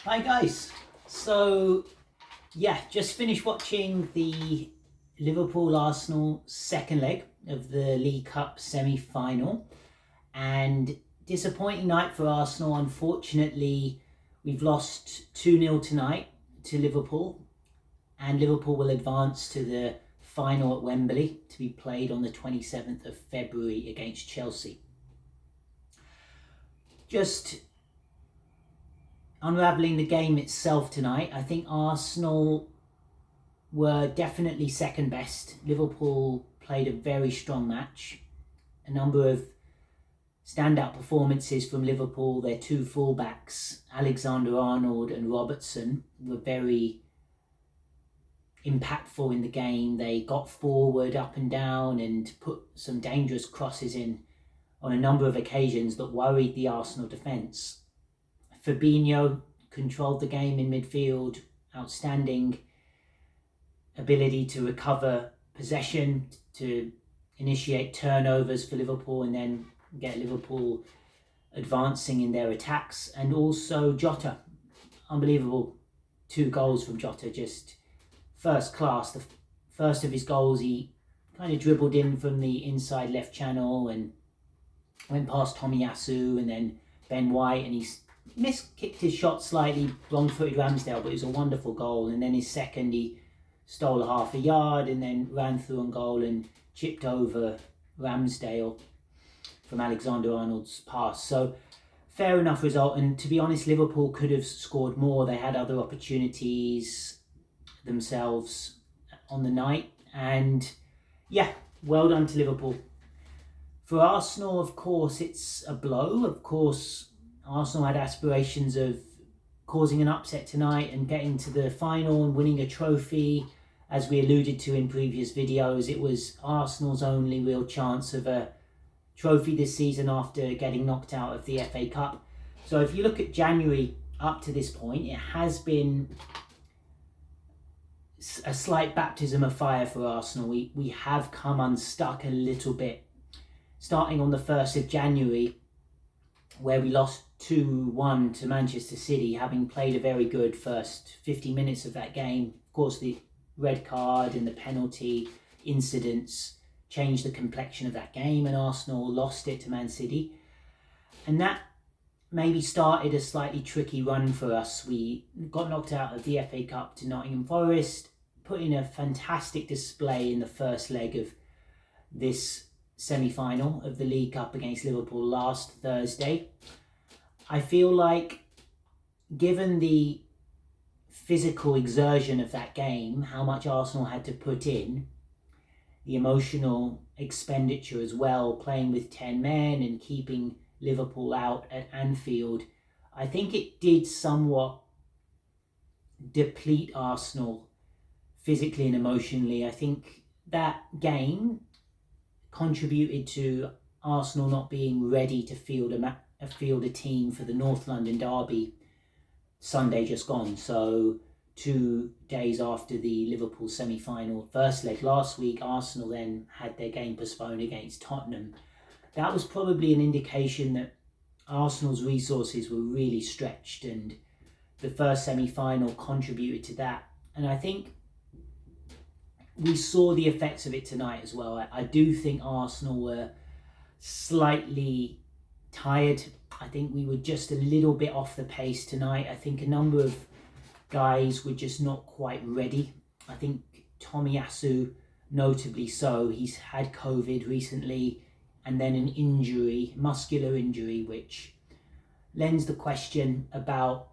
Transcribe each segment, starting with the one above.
Hi guys. So just finished watching the Liverpool Arsenal second leg of the League Cup semi-final, and disappointing night for Arsenal. Unfortunately, we've lost 2-0 tonight to Liverpool, and Liverpool will advance to the final at Wembley to be played on the 27th of February against Chelsea. Just unravelling the game itself tonight, I think Arsenal were definitely second best. Liverpool played a very strong match. A number of standout performances from Liverpool. Their two fullbacks, Alexander-Arnold and Robertson, were very impactful in the game. They got forward, up and down, and put some dangerous crosses in on a number of occasions that worried the Arsenal defence. Fabinho controlled the game in midfield, outstanding ability to recover possession, to initiate turnovers for Liverpool and then get Liverpool advancing in their attacks. And also Jota, unbelievable 2 goals from Jota, just first class. The first of his goals, he kind of dribbled in from the inside left channel and went past Tomiyasu and then Ben White, and he's kicked his shot slightly, wrong-footed Ramsdale, but it was a wonderful goal. And then his second, he stole half a yard and then ran through on goal and chipped over Ramsdale from Alexander-Arnold's pass. So fair enough result, and to be honest, Liverpool could have scored more. They had other opportunities themselves on the night, and well done to Liverpool. For Arsenal, of course, it's a blow. Of course, Arsenal had aspirations of causing an upset tonight and getting to the final and winning a trophy. As we alluded to in previous videos, it was Arsenal's only real chance of a trophy this season after getting knocked out of the FA Cup. So if you look at January up to this point, it has been a slight baptism of fire for Arsenal. We have come unstuck a little bit, starting on the 1st of January, where we lost 2-1 to Manchester City, having played a very good first 50 minutes of that game. Of course, the red card and the penalty incidents changed the complexion of that game, and Arsenal lost it to Man City. And that maybe started a slightly tricky run for us. We got knocked out of the FA Cup to Nottingham Forest, put in a fantastic display in the first leg of this semi-final of the League Cup against Liverpool last Thursday. I feel like, given the physical exertion of that game, how much Arsenal had to put in, the emotional expenditure as well, playing with 10 men and keeping Liverpool out at Anfield, I think it did somewhat deplete Arsenal physically and emotionally. I think that game contributed to Arsenal not being ready to field a team for the North London derby Sunday just gone. So 2 days after the Liverpool semi-final first leg last week, Arsenal then had their game postponed against Tottenham. That was probably an indication that Arsenal's resources were really stretched, and the first semi-final contributed to that. And I think we saw the effects of it tonight as well. I do think Arsenal were slightly tired. I think we were just a little bit off the pace tonight. I think a number of guys were just not quite ready. I think Tomiyasu, notably so, he's had COVID recently and then an injury, muscular injury, which lends the question about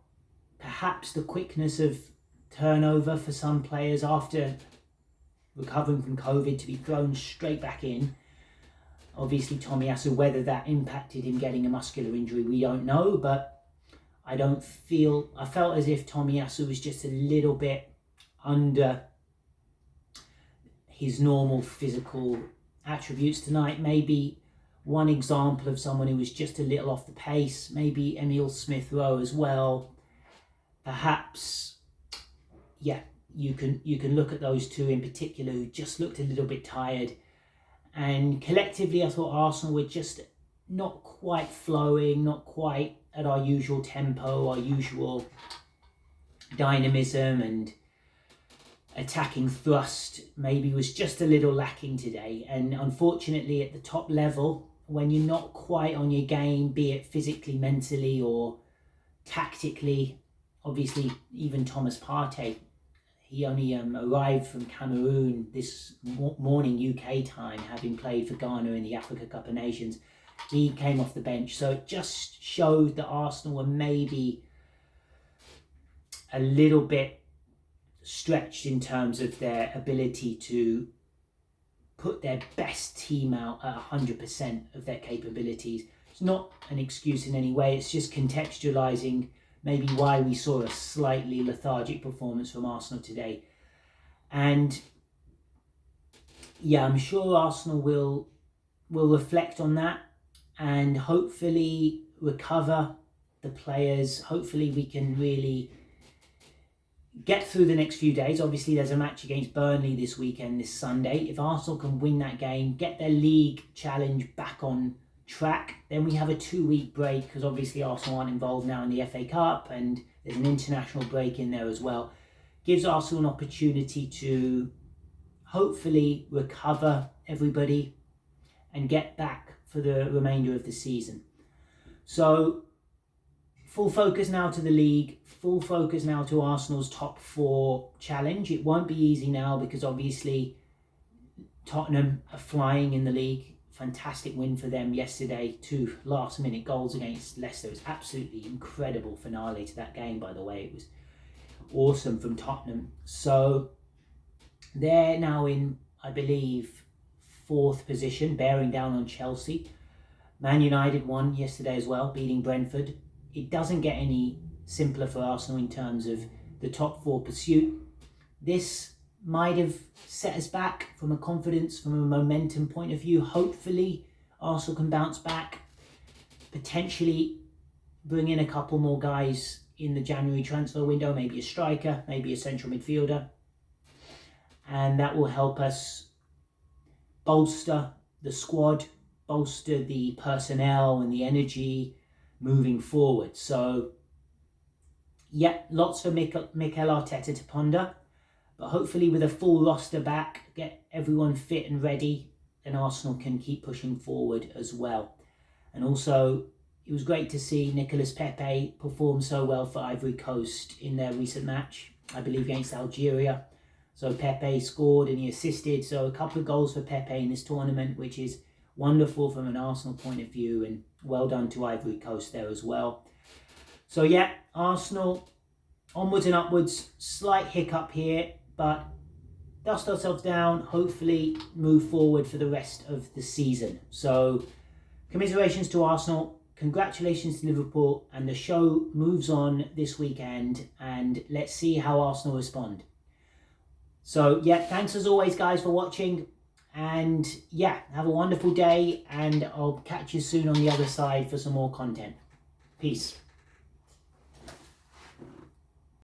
perhaps the quickness of turnover for some players after recovering from COVID to be thrown straight back in. Obviously, Tomiyasu, whether that impacted him getting a muscular injury, we don't know, but I felt as if Tomiyasu was just a little bit under his normal physical attributes tonight. Maybe one example of someone who was just a little off the pace, maybe Emile Smith-Rowe as well. Perhaps, you can look at those two in particular who just looked a little bit tired. And collectively, I thought Arsenal were just not quite flowing, not quite at our usual tempo, our usual dynamism and attacking thrust maybe was just a little lacking today. And unfortunately at the top level, when you're not quite on your game, be it physically, mentally or tactically, obviously even Thomas Partey, he only arrived from Cameroon this morning UK time, having played for Ghana in the Africa Cup of Nations. He came off the bench, so it just showed that Arsenal were maybe a little bit stretched in terms of their ability to put their best team out at 100% of their capabilities. It's not an excuse in any way, it's just contextualising maybe why we saw a slightly lethargic performance from Arsenal today. And yeah, I'm sure Arsenal will reflect on that and hopefully recover the players. Hopefully we can really get through the next few days. Obviously there's a match against Burnley this weekend, this Sunday. If Arsenal can win that game, get their league challenge back on track, then we have a 2-week break, because obviously Arsenal aren't involved now in the FA Cup and there's an international break in there as well. Gives Arsenal an opportunity to hopefully recover everybody and get back for the remainder of the season. So full focus now to the league, full focus now to Arsenal's top 4 challenge. It won't be easy now because obviously Tottenham are flying in the league. Fantastic win for them yesterday. 2 last-minute goals against Leicester. It was absolutely incredible finale to that game, by the way. It was awesome from Tottenham. So they're now in, I believe, 4th position, bearing down on Chelsea. Man United won yesterday as well, beating Brentford. It doesn't get any simpler for Arsenal in terms of the top 4 pursuit. This might have set us back from a confidence, from a momentum point of view. Hopefully Arsenal can bounce back, potentially bring in a couple more guys in the January transfer window, maybe a striker, maybe a central midfielder, and that will help us bolster the squad, bolster the personnel and the energy moving forward. So yeah, lots for Mikel Arteta to ponder. But hopefully with a full roster back, get everyone fit and ready, then Arsenal can keep pushing forward as well. And also, it was great to see Nicolas Pepe perform so well for Ivory Coast in their recent match, I believe against Algeria. So Pepe scored and he assisted. So a couple of goals for Pepe in this tournament, which is wonderful from an Arsenal point of view, and well done to Ivory Coast there as well. So yeah, Arsenal onwards and upwards, slight hiccup here, but dust ourselves down, hopefully move forward for the rest of the season. So commiserations to Arsenal, congratulations to Liverpool, and the show moves on this weekend, and let's see how Arsenal respond. So yeah, thanks as always guys for watching, and yeah, have a wonderful day, and I'll catch you soon on the other side for some more content. Peace.